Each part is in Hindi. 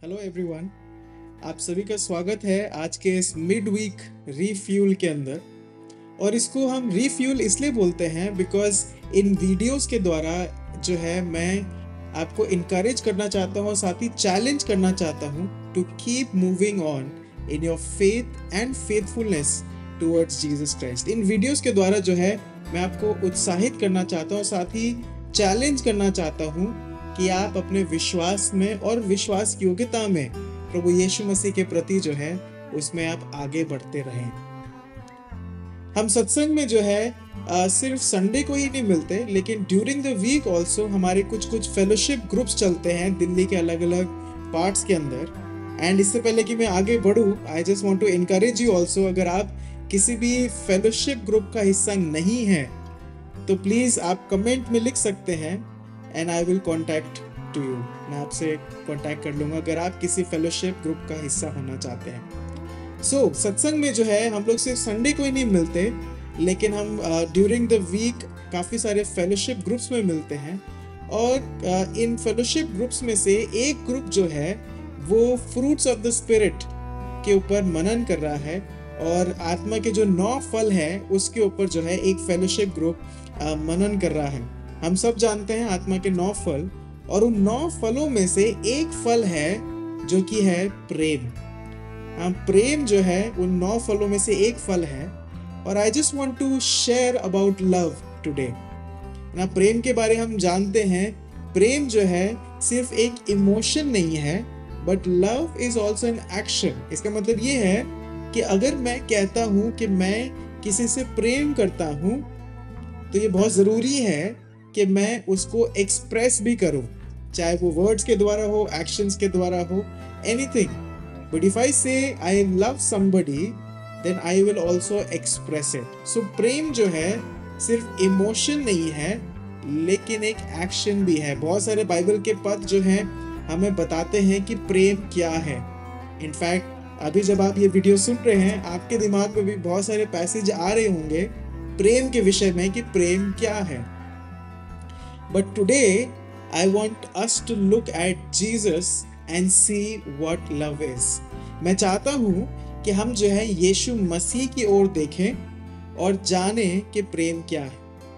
हेलो एवरीवन, आप सभी का स्वागत है आज के इस मिड वीक रीफ्यूल के अंदर। और इसको हम रीफ्यूल इसलिए बोलते हैं बिकॉज इन वीडियोस के द्वारा जो है मैं आपको इनकरेज करना चाहता हूँ, साथ ही चैलेंज करना चाहता हूँ to keep moving on in your faith and faithfulness towards Jesus Christ. इन वीडियोस के द्वारा जो है मैं आपको उत्साहित करना चाहता हूँ, साथ ही चैलेंज करना चाहता हूँ कि आप अपने विश्वास में और विश्वास की योग्यता में प्रभु यीशु मसीह के प्रति जो है उसमें आप आगे बढ़ते रहें। हम सत्संग में जो है सिर्फ संडे को ही नहीं मिलते, लेकिन ड्यूरिंग द वीक ऑल्सो हमारे कुछ फेलोशिप ग्रुप्स चलते हैं दिल्ली के अलग अलग पार्ट्स के अंदर। एंड इससे पहले कि मैं आगे बढ़ूं, I just want to encourage you also, अगर आप किसी भी फेलोशिप ग्रुप का हिस्सा नहीं है तो प्लीज आप कमेंट में लिख सकते हैं and I will contact to you. मैं आपसे कॉन्टैक्ट कर लूँगा अगर आप किसी फेलोशिप ग्रुप का हिस्सा होना चाहते हैं। सत्संग में जो है हम लोग सिर्फ संडे को ही नहीं मिलते, लेकिन हम ड्यूरिंग द वीक काफ़ी सारे फेलोशिप ग्रुप्स में मिलते हैं। और इन फेलोशिप ग्रुप्स में से एक ग्रुप जो है वो फ्रूट्स ऑफ द स्पिरिट के ऊपर मनन कर रहा है, और आत्मा के जो 9 फल है उसके ऊपर जो है एक फेलोशिप ग्रुप मनन कर रहा है। हम सब जानते हैं आत्मा के 9 फल, और उन 9 फलों में से एक फल है जो कि है प्रेम। प्रेम जो है उन 9 फलों में से एक फल है। और I just want to share about love today ना। प्रेम के बारे हम जानते हैं, प्रेम जो है सिर्फ एक इमोशन नहीं है, but love is also an action. इसका मतलब ये है कि अगर मैं कहता हूं कि मैं किसी से प्रेम करता हूं तो ये बहुत ज़रूरी है कि मैं उसको एक्सप्रेस भी करूं, चाहे वो वर्ड्स के द्वारा हो, एक्शंस के द्वारा हो, anything. But if I say I love somebody then I will also express it. So प्रेम जो है सिर्फ इमोशन नहीं है, लेकिन एक एक्शन भी है। बहुत सारे बाइबल के पद जो हैं हमें बताते हैं कि प्रेम क्या है। इनफैक्ट अभी जब आप ये वीडियो सुन रहे हैं, आपके दिमाग में भी बहुत सारे पैसेज आ रहे होंगे प्रेम के विषय में कि प्रेम क्या है। But today I want us to look at Jesus and see what love is. मैं चाहता हूं कि हम जो है यीशु मसीह की ओर देखें और जाने कि प्रेम क्या है।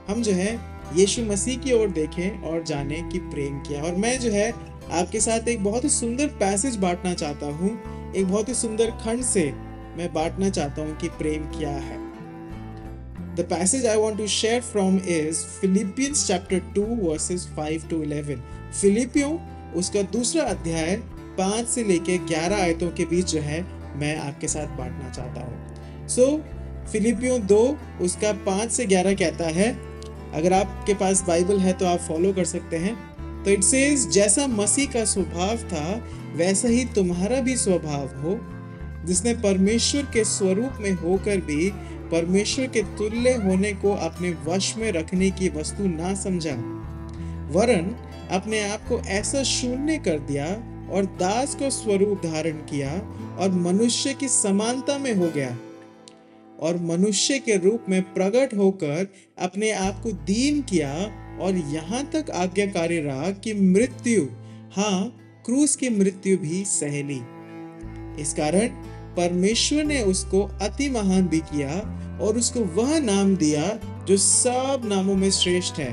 हम जो है यीशु मसीह की ओर देखें और जाने कि प्रेम क्या है। और मैं जो है आपके साथ एक बहुत ही सुंदर पैसेज बांटना चाहता हूं, एक बहुत ही सुंदर खंड से मैं बांटना चाहता हूं कि प्रेम क्या है। The passage I want to share from is Philippians chapter 2 verses 5 to 11. फिलिपियों उसका दूसरा अध्याय 5 से लेके 11 आयतों के बीच जो है मैं आपके साथ बांटना चाहता हूँ। फिलिपियों 2 उसका 5 से 11 कहता है, अगर आपके पास बाइबल है तो आप फॉलो कर सकते हैं। तो इट सेज, जैसा मसीह का स्वभाव था वैसा ही तुम्हारा भी स्वभाव हो, जिसने परमेश्वर के स्वरूप में होकर भी परमेश्वर के तुल्य होने को अपने वश में रखने की वस्तु ना समझा, वरन अपने आप को ऐसा शून्य कर दिया और दास को स्वरूप धारण किया और मनुष्य की समानता में हो गया, और मनुष्य के रूप में प्रकट होकर अपने आप को दीन किया और यहाँ तक आज्ञाकारी रहा कि मृत्यु, हाँ क्रूस की मृत्यु भी सह ली। इस कारण परमेश्वर ने उसको अति महान भी किया और उसको वह नाम दिया जो सब नामों में श्रेष्ठ है,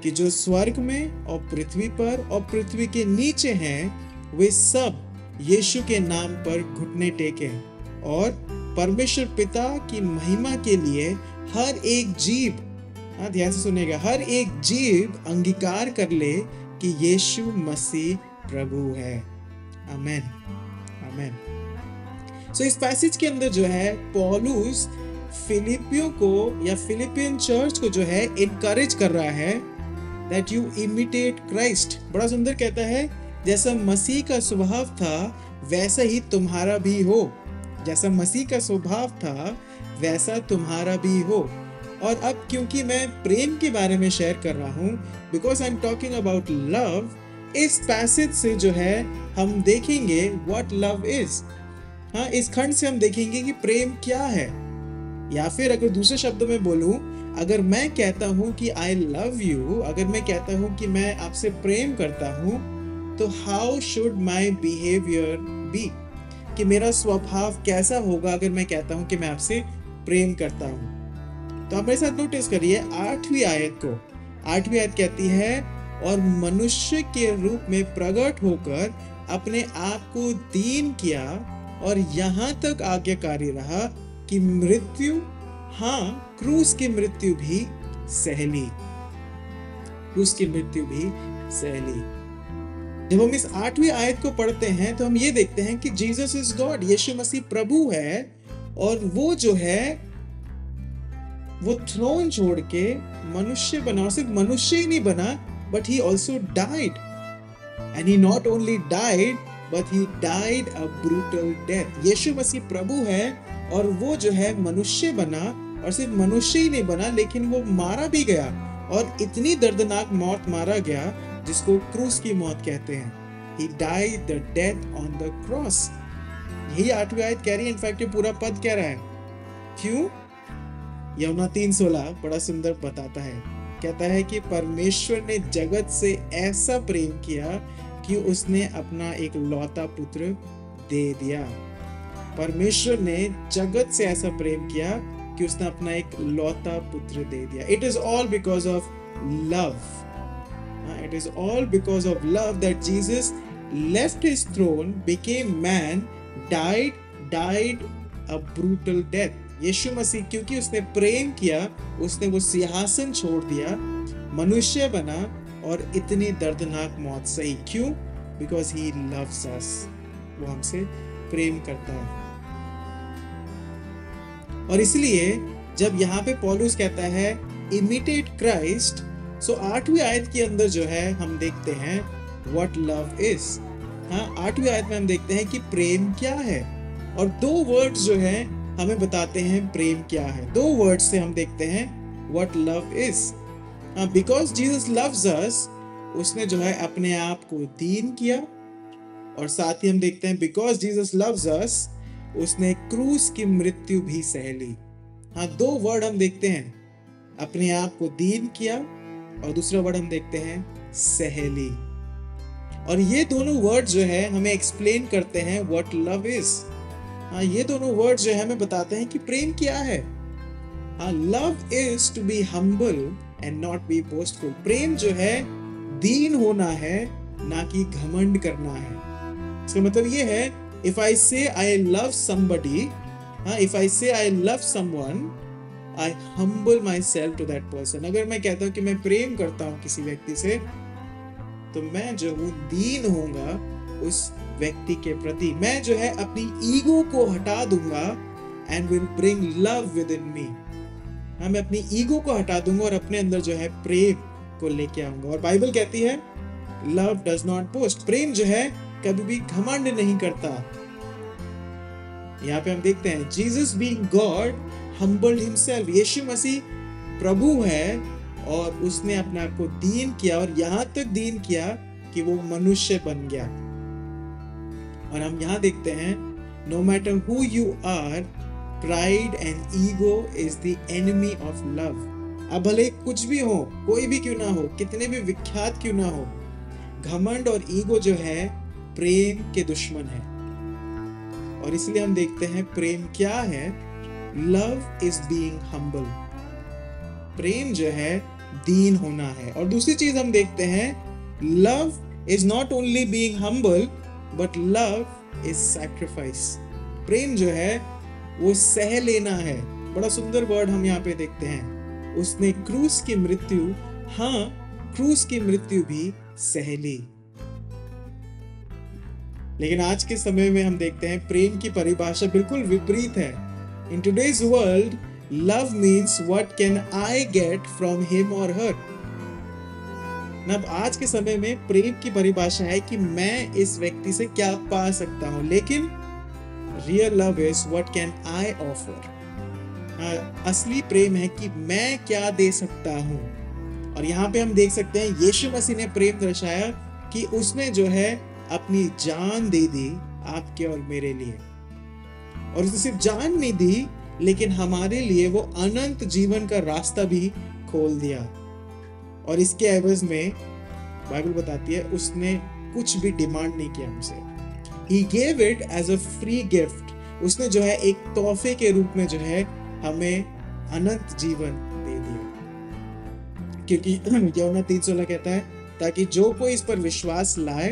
कि जो स्वर्ग में और पृथ्वी पर और पृथ्वी के नीचे हैं वे सब यीशु के नाम पर घुटने टेके, और परमेश्वर पिता की महिमा के लिए हर एक जीव, ध्यान से सुनिएगा, हर एक जीव अंगीकार कर ले कि यीशु मसीह प्रभु है। आमेन, आमेन। इस पैसेज के अंदर जो है पौलुस फिलिपियों को या फिलिपियन चर्च को जो है इनकरेज कर रहा है दैट यू इमिटेट क्राइस्ट। बड़ा सुंदर कहता है, जैसा मसीह का स्वभाव था वैसा ही तुम्हारा भी हो। जैसा मसीह का स्वभाव था वैसा तुम्हारा भी हो। और अब क्योंकि मैं प्रेम के बारे में शेयर कर रहा हूँ, because I am talking about love, इस पैसेज से जो है हम देखेंगे व्हाट लव इज। हाँ, इस खंड से हम देखेंगे कि प्रेम क्या है। या फिर अगर दूसरे शब्दों में बोलूं, अगर मैं कहता हूं कि आई लव यू, अगर मैं कहता हूं कि मैं आपसे प्रेम करता हूं, तो how should my behaviour be, कि मेरा स्वभाव कैसा होगा अगर मैं कहता हूं कि मैं आपसे प्रेम करता हूं। तो आप मेरे साथ नोटिस करिए 8वीं आयत को। 8वीं आयत कहती है, और मनुष्य के रूप में प्रकट होकर अपने आप को दीन किया और यहां तक आज्ञाकारी रहा कि मृत्यु, हाँ क्रूस की मृत्यु भी सहली, क्रूस की मृत्यु भी सहली। जब हम इस 8वीं आयत को पढ़ते हैं तो हम ये देखते हैं कि जीसस इज गॉड, यीशु मसीह प्रभु है, और वो जो है वो थ्रोन छोड़ के मनुष्य बना, और सिर्फ मनुष्य ही नहीं बना, but he also died, and he not only died but he died a brutal death. Yeshu Masih प्रभु है और वो जो है मनुष्य बना, और सिर्फ मनुष्य ही नहीं बना लेकिन वो मारा भी गया, और इतनी दर्दनाक मौत मारा गया जिसको क्रूस की मौत कहते हैं। He died the death on the cross। यही 8वीं आयत कह रही है, इनफैक्ट ये पूरा पद कह रहा है। क्यों? यूहन्ना 3:16 बड़ा सुंदर बताता है, कहता है कि परमेश्वर ने जगत से ऐसा प्रेम किया कि उसने अपना एक लौता पुत्र दे दिया। परमेश्वर ने जगत से ऐसा प्रेम किया कि उसने अपना एक लौता पुत्र दे दिया। It is all because of love. It is all because of love that Jesus left his throne, became man, died a brutal death। यीशु मसीह क्योंकि उसने प्रेम किया, उसने वो सिंहासन छोड़ दिया, मनुष्य बना और इतनी दर्दनाक मौत सही। क्यों? Because he loves us। वो हमसे प्रेम करता है। और इसलिए जब यहाँ पे पौलुस कहता है imitate Christ, सो 8वीं आयत के अंदर जो है हम देखते हैं what love is। हाँ, 8वीं आयत में हम देखते हैं कि प्रेम क्या है, और 2 वर्ड्स जो है हमें बताते हैं प्रेम क्या है। 2 वर्ड्स से हम देखते हैं what love is। हाँ, because Jesus loves us, उसने जो है अपने आप को दीन किया, और साथ ही हम देखते हैं because Jesus loves us, उसने क्रूस की मृत्यु भी सह ली। हाँ, 2 वर्ड हम देखते हैं, अपने आप को दीन किया, और दूसरा वर्ड हम देखते हैं सहेली। और ये दोनों वर्ड जो है हमें एक्सप्लेन करते हैं व्हाट लव इज। हाँ, ये दोनों वर्ड जो है हमें बताते हैं कि प्रेम क्या है। हाँ, love is to be humble and not be boastful. प्रेम जो है दीन होना है, ना कि घमंड करना है। इसका मतलब ये है, if I say I love somebody, हाँ, if I say I love someone, I humble myself to that person। अगर मैं कहता हूँ कि मैं प्रेम करता हूँ किसी व्यक्ति से, तो मैं जो हूँ दीन होऊंगा उस व्यक्ति के प्रति। मैं जो है अपनी ईगो को हटा दूंगा and will bring love within me। हाँ, मैं अपनी ईगो को हटा दूंगा और अपने अंदर जो है प्रेम को लेके आऊंगा। और बाइबल कहती है love does not boast। प्रेम जो है कभी भी घमंड नहीं करता। यहाँ पे हम देखते हैं Jesus being God humbled himself। यीशु मसीह प्रभु है और उसने अपने आप को दीन किया, और यहां तक दीन किया कि वो मनुष्य बन गया। और हम यहां देखते हैं no matter who you are, pride and ego is the enemy of love। अब भले कुछ भी हो, कोई भी क्यों ना हो, कितने भी विख्यात क्यों ना हो, घमंड और ईगो जो है प्रेम के दुश्मन है। और इसलिए हम देखते हैं प्रेम क्या है। Love is being humble. प्रेम जो है दीन होना है। और दूसरी चीज हम देखते हैं, love is not only being humble but love is sacrifice. प्रेम जो है वो सह लेना है। बड़ा सुंदर वर्ड हम यहाँ पे देखते हैं, उसने क्रूस की मृत्यु, हाँ क्रूस की मृत्यु भी सह ली। लेकिन आज के समय में हम देखते हैं प्रेम की परिभाषा बिल्कुल विपरीत है। In today's world, love means what can I get from him or her। अब आज के समय में प्रेम की परिभाषा है कि मैं इस व्यक्ति से क्या पा सकता हूं, लेकिन real love is what can I offer। असली प्रेम है कि मैं क्या दे सकता हूं। और यहाँ पे हम देख सकते हैं यीशु मसीह ने प्रेम दर्शाया कि उसने जो है अपनी जान दे दी आपके और मेरे लिए। और उसने सिर्फ जान नहीं दी, लेकिन हमारे लिए वो अनंत जीवन का रास्ता भी खोल दिया। और इसके एवज में बाइबल बताती है उसने कुछ भी डिमांड नहीं किया हमसे। He gave it as a free gift. उसने जो है एक तोहफे के रूप में जो है हमें अनंत जीवन दे दिया, क्योंकि यूहन्ना 3:16 कहता है ताकि जो कोई इस पर विश्वास लाए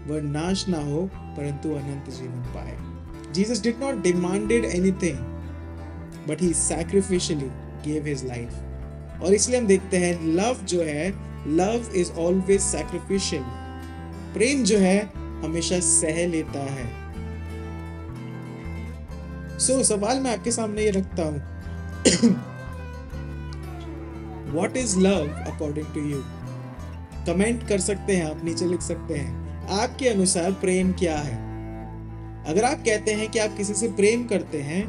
वह नाश ना हो परंतु अनंत जीवन पाए। Jesus did not demanded anything, but he sacrificially gave his life. और इसलिए हम देखते हैं लव जो है, लव इज ऑलवेज सैक्रिफिशियल। प्रेम जो है हमेशा सह लेता है। सवाल मैं आपके सामने ये रखता हूं, What is love according to you? Comment कर सकते हैं आप, नीचे लिख सकते हैं आपके अनुसार प्रेम क्या है। अगर आप कहते हैं कि आप किसी से प्रेम करते हैं,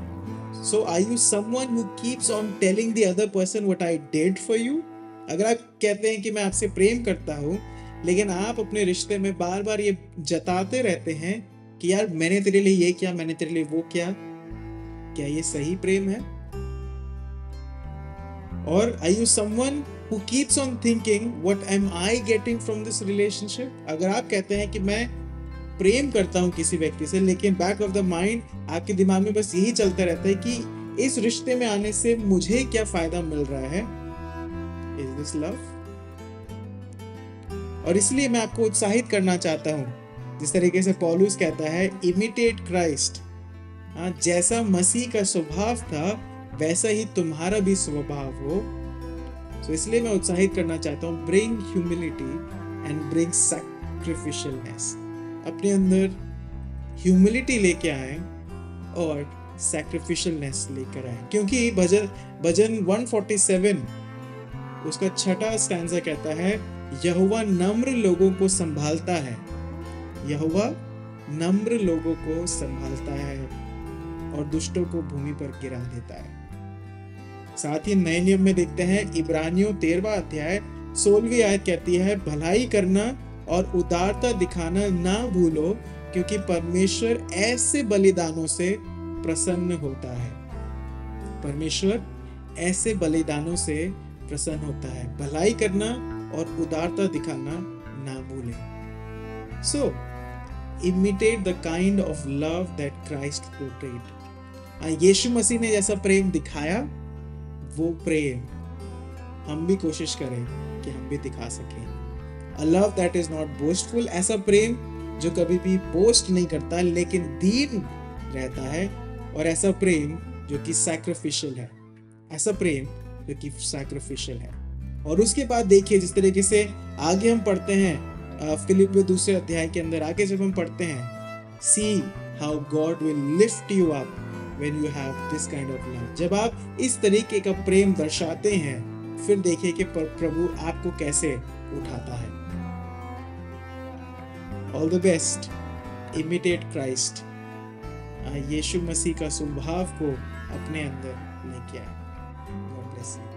so are you someone who keeps on telling the other person what I did for you? अगर आप कहते हैं कि मैं आपसे प्रेम करता हूं लेकिन आप अपने रिश्ते में बार बार ये जताते रहते हैं कि यार मैंने तेरे लिए ये किया, मैंने तेरे लिए वो किया, क्या ये सही प्रेम है? और are you someone who keeps on thinking what am I getting from this relationship? अगर आप कहते हैं कि मैं प्रेम करता हूं किसी व्यक्ति से लेकिन बैक ऑफ द माइंड आपके दिमाग में बस यही चलता रहता है कि इस रिश्ते में आने से मुझे क्या फायदा मिल रहा है, इज दिस लव? और इसलिए मैं आपको उत्साहित करना चाहता हूं, जिस तरीके से पौलुस कहता है इमिटेट क्राइस्ट, जैसा मसीह का स्वभाव था वैसा ही तुम्हारा भी स्वभाव हो। तो इसलिए मैं उत्साहित करना चाहता हूं, ब्रिंग ह्यूमिलिटी एंड ब्रिंग सैक्रिफिशियलनेस। अपने अंदर ह्यूमिलिटी लेके आए और सैक्रिफिशियलनेस लेकर आए, क्योंकि भजन 147 उसका 6वां स्टैंजा कहता है यहोवा नम्र लोगों को संभालता है, यहोवा नम्र लोगों को संभालता है और दुष्टों को भूमि पर गिरा देता है। साथ ही नए नियम में देखते हैं इब्रानियों 13वां अध्याय 16वीं आयत कहती है भलाई करना और उदारता दिखाना ना भूलो क्योंकि परमेश्वर ऐसे बलिदानों से प्रसन्न होता है। परमेश्वर ऐसे बलिदानों से प्रसन्न होता है। भलाई करना और उदारता दिखाना ना भूलें। So, imitate the kind of love that Christ portrayed. यीशु मसीह ने जैसा प्रेम दिखाया वो प्रेम हम भी कोशिश करें कि हम भी दिखा सकें। A love that is not boastful, ऐसा प्रेम जो कभी भी बोस्ट नहीं करता लेकिन दीन रहता है, और ऐसा प्रेम जो कि सैक्रिफिशियल है, ऐसा प्रेम जो कि सैक्रिफिशियल है। और उसके बाद देखिए जिस तरीके से आगे हम पढ़ते हैं फिलिपियों 2 अध्याय के अंदर आगे जब हम पढ़ते हैं see how God will lift you up when you have this kind of love। जब आप इस तरीके का प्रेम दर्शाते हैं फिर देखिए कि प्रभु आपको कैसे उठाता है। All the best, imitate Christ। यीशु मसीह का स्वभाव को अपने अंदर लेके आए। God bless you।